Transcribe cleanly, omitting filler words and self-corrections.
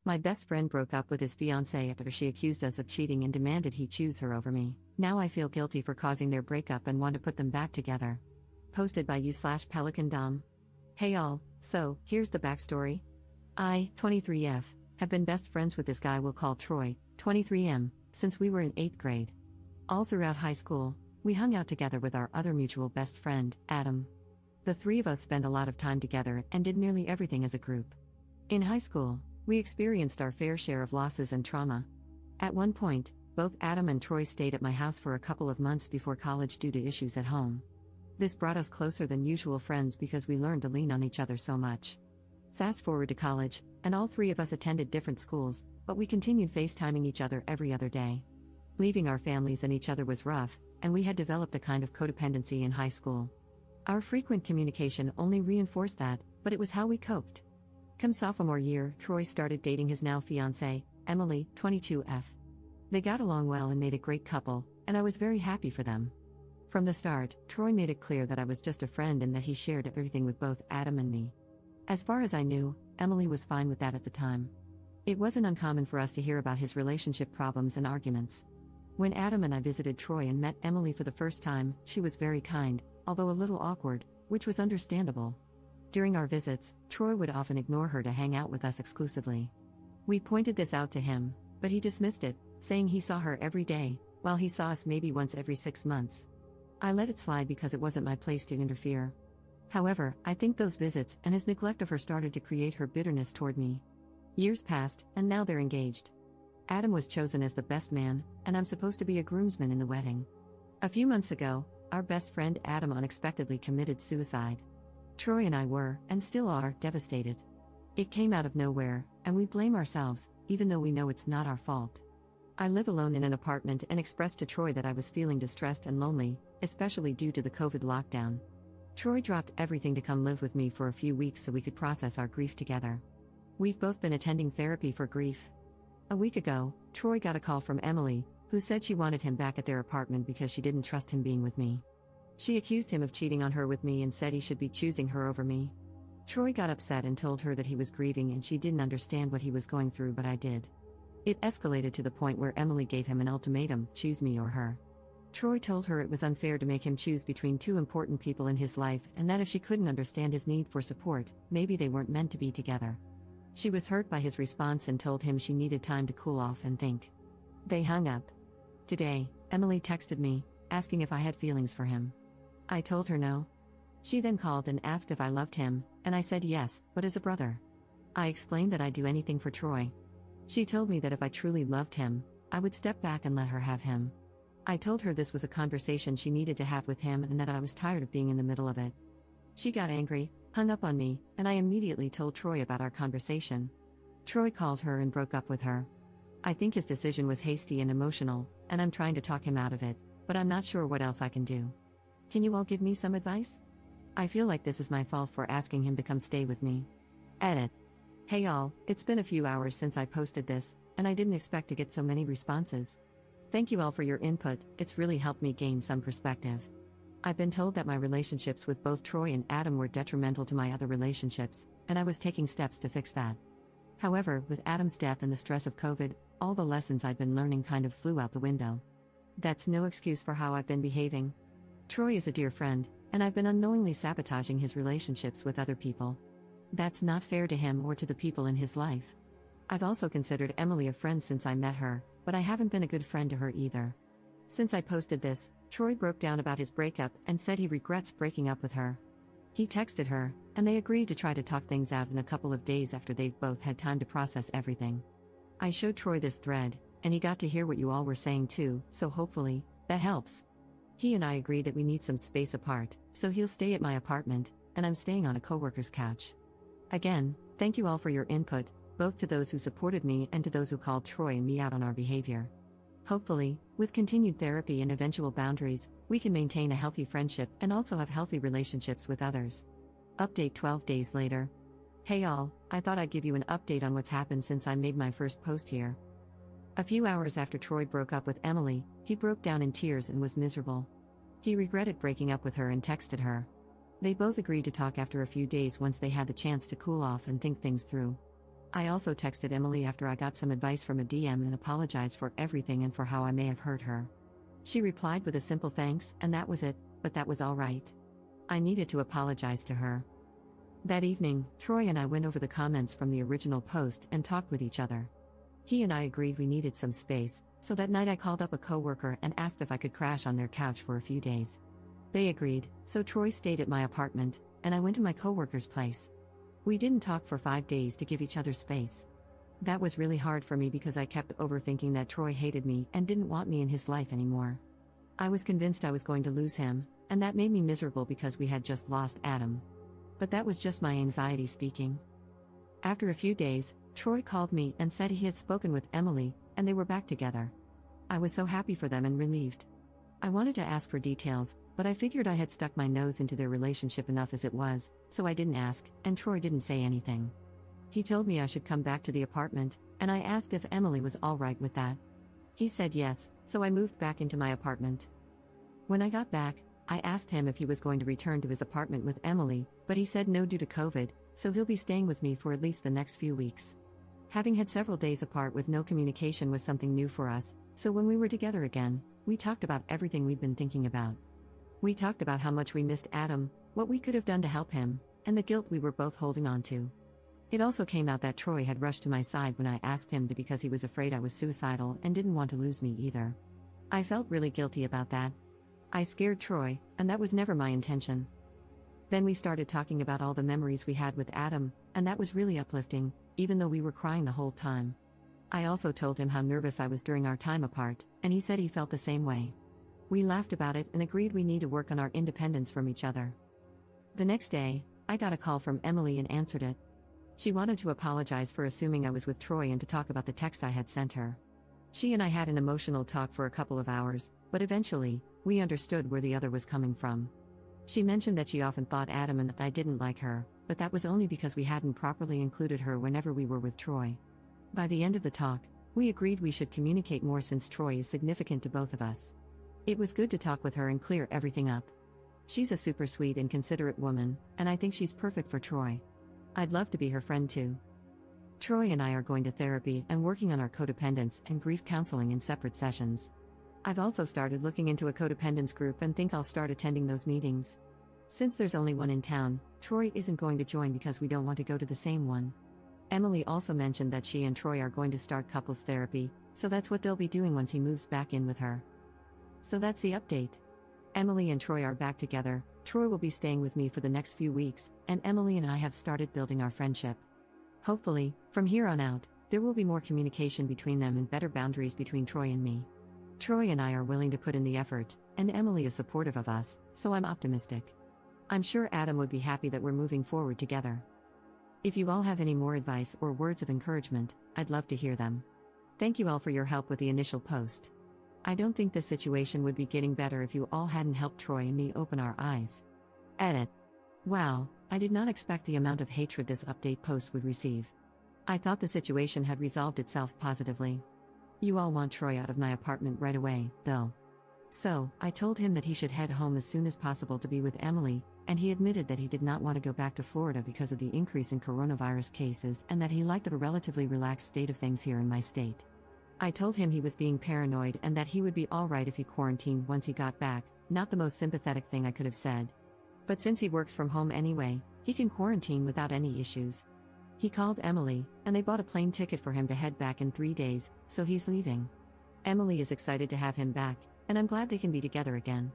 My best friend broke up with his fiancée after she accused us of cheating and demanded he choose her over me. Now I feel guilty for causing their breakup and want to put them back together. Posted by you/Pelican Dom. Hey all, so, here's the backstory. I, 23F, have been best friends with this guy we'll call Troy, 23M, since we were in 8th grade. All throughout high school, we hung out together with our other mutual best friend, Adam. The three of us spent a lot of time together and did nearly everything as a group. In high school, we experienced our fair share of losses and trauma. At one point, both Adam and Troy stayed at my house for a couple of months before college due to issues at home. This brought us closer than usual friends because we learned to lean on each other so much. Fast forward to college, and all three of us attended different schools, but we continued FaceTiming each other every other day. Leaving our families and each other was rough, and we had developed a kind of codependency in high school. Our frequent communication only reinforced that, but it was how we coped. Come sophomore year, Troy started dating his now fiancée, Emily, 22F. They got along well and made a great couple, and I was very happy for them. From the start, Troy made it clear that I was just a friend and that he shared everything with both Adam and me. As far as I knew, Emily was fine with that at the time. It wasn't uncommon for us to hear about his relationship problems and arguments. When Adam and I visited Troy and met Emily for the first time, she was very kind, although a little awkward, which was understandable. During our visits, Troy would often ignore her to hang out with us exclusively. We pointed this out to him, but he dismissed it, saying he saw her every day, while he saw us maybe once every 6 months. I let it slide because it wasn't my place to interfere. However, I think those visits and his neglect of her started to create her bitterness toward me. Years passed, and now they're engaged. Adam was chosen as the best man, and I'm supposed to be a groomsman in the wedding. A few months ago, our best friend Adam unexpectedly committed suicide. Troy and I were, and still are, devastated. It came out of nowhere, and we blame ourselves, even though we know it's not our fault. I live alone in an apartment and expressed to Troy that I was feeling distressed and lonely, especially due to the COVID lockdown. Troy dropped everything to come live with me for a few weeks so we could process our grief together. We've both been attending therapy for grief. A week ago, Troy got a call from Emily, who said she wanted him back at their apartment because she didn't trust him being with me. She accused him of cheating on her with me and said he should be choosing her over me. Troy got upset and told her that he was grieving and she didn't understand what he was going through, but I did. It escalated to the point where Emily gave him an ultimatum: choose me or her. Troy told her it was unfair to make him choose between two important people in his life and that if she couldn't understand his need for support, maybe they weren't meant to be together. She was hurt by his response and told him she needed time to cool off and think. They hung up. Today, Emily texted me, asking if I had feelings for him. I told her no. She then called and asked if I loved him, and I said yes, but as a brother. I explained that I'd do anything for Troy. She told me that if I truly loved him, I would step back and let her have him. I told her this was a conversation she needed to have with him and that I was tired of being in the middle of it. She got angry, hung up on me, and I immediately told Troy about our conversation. Troy called her and broke up with her. I think his decision was hasty and emotional, and I'm trying to talk him out of it, but I'm not sure what else I can do. Can you all give me some advice? I feel like this is my fault for asking him to come stay with me. Edit. Hey all, it's been a few hours since I posted this, and I didn't expect to get so many responses. Thank you all for your input, it's really helped me gain some perspective. I've been told that my relationships with both Troy and Adam were detrimental to my other relationships, and I was taking steps to fix that. However, with Adam's death and the stress of COVID, all the lessons I'd been learning kind of flew out the window. That's no excuse for how I've been behaving. Troy is a dear friend, and I've been unknowingly sabotaging his relationships with other people. That's not fair to him or to the people in his life. I've also considered Emily a friend since I met her, but I haven't been a good friend to her either. Since I posted this, Troy broke down about his breakup and said he regrets breaking up with her. He texted her, and they agreed to try to talk things out in a couple of days after they've both had time to process everything. I showed Troy this thread, and he got to hear what you all were saying too, so hopefully, that helps. He and I agreed that we need some space apart, so he'll stay at my apartment, and I'm staying on a coworker's couch. Again, thank you all for your input, both to those who supported me and to those who called Troy and me out on our behavior. Hopefully, with continued therapy and eventual boundaries, we can maintain a healthy friendship and also have healthy relationships with others. Update 12 days later. Hey all, I thought I'd give you an update on what's happened since I made my first post here. A few hours after Troy broke up with Emily, he broke down in tears and was miserable. He regretted breaking up with her and texted her. They both agreed to talk after a few days once they had the chance to cool off and think things through. I also texted Emily after I got some advice from a DM and apologized for everything and for how I may have hurt her. She replied with a simple thanks, and that was it, but that was all right. I needed to apologize to her. That evening, Troy and I went over the comments from the original post and talked with each other. He and I agreed we needed some space, so that night I called up a coworker and asked if I could crash on their couch for a few days. They agreed, so Troy stayed at my apartment, and I went to my coworker's place. We didn't talk for 5 days to give each other space. That was really hard for me because I kept overthinking that Troy hated me and didn't want me in his life anymore. I was convinced I was going to lose him, and that made me miserable because we had just lost Adam. But that was just my anxiety speaking. After a few days, Troy called me and said he had spoken with Emily, and they were back together. I was so happy for them and relieved. I wanted to ask for details, but I figured I had stuck my nose into their relationship enough as it was, so I didn't ask, and Troy didn't say anything. He told me I should come back to the apartment, and I asked if Emily was all right with that. He said yes, so I moved back into my apartment. When I got back, I asked him if he was going to return to his apartment with Emily, but he said no due to COVID, so he'll be staying with me for at least the next few weeks. Having had several days apart with no communication was something new for us, so when we were together again, we talked about everything we'd been thinking about. We talked about how much we missed Adam, what we could have done to help him, and the guilt we were both holding on to. It also came out that Troy had rushed to my side when I asked him to because he was afraid I was suicidal and didn't want to lose me either. I felt really guilty about that. I scared Troy, and that was never my intention. Then we started talking about all the memories we had with Adam, and that was really uplifting, even though we were crying the whole time. I also told him how nervous I was during our time apart, and he said he felt the same way. We laughed about it and agreed we need to work on our independence from each other. The next day, I got a call from Emily and answered it. She wanted to apologize for assuming I was with Troy and to talk about the text I had sent her. She and I had an emotional talk for a couple of hours, but eventually, we understood where the other was coming from. She mentioned that she often thought Adam and I didn't like her, but that was only because we hadn't properly included her whenever we were with Troy. By the end of the talk, we agreed we should communicate more since Troy is significant to both of us. It was good to talk with her and clear everything up. She's a super sweet and considerate woman, and I think she's perfect for Troy. I'd love to be her friend too. Troy and I are going to therapy and working on our codependence and grief counseling in separate sessions. I've also started looking into a codependence group and think I'll start attending those meetings. Since there's only one in town, Troy isn't going to join because we don't want to go to the same one. Emily also mentioned that she and Troy are going to start couples therapy, so that's what they'll be doing once he moves back in with her. So that's the update. Emily and Troy are back together. Troy will be staying with me for the next few weeks, and Emily and I have started building our friendship. Hopefully, from here on out, there will be more communication between them and better boundaries between Troy and me. Troy and I are willing to put in the effort, and Emily is supportive of us, so I'm optimistic. I'm sure Adam would be happy that we're moving forward together. If you all have any more advice or words of encouragement, I'd love to hear them. Thank you all for your help with the initial post. I don't think this situation would be getting better if you all hadn't helped Troy and me open our eyes. Edit. Wow, I did not expect the amount of hatred this update post would receive. I thought the situation had resolved itself positively. You all want Troy out of my apartment right away, though. So, I told him that he should head home as soon as possible to be with Emily, and he admitted that he did not want to go back to Florida because of the increase in coronavirus cases and that he liked the relatively relaxed state of things here in my state. I told him he was being paranoid and that he would be alright if he quarantined once he got back, not the most sympathetic thing I could have said. But since he works from home anyway, he can quarantine without any issues. He called Emily, and they bought a plane ticket for him to head back in 3 days, so he's leaving. Emily is excited to have him back, and I'm glad they can be together again.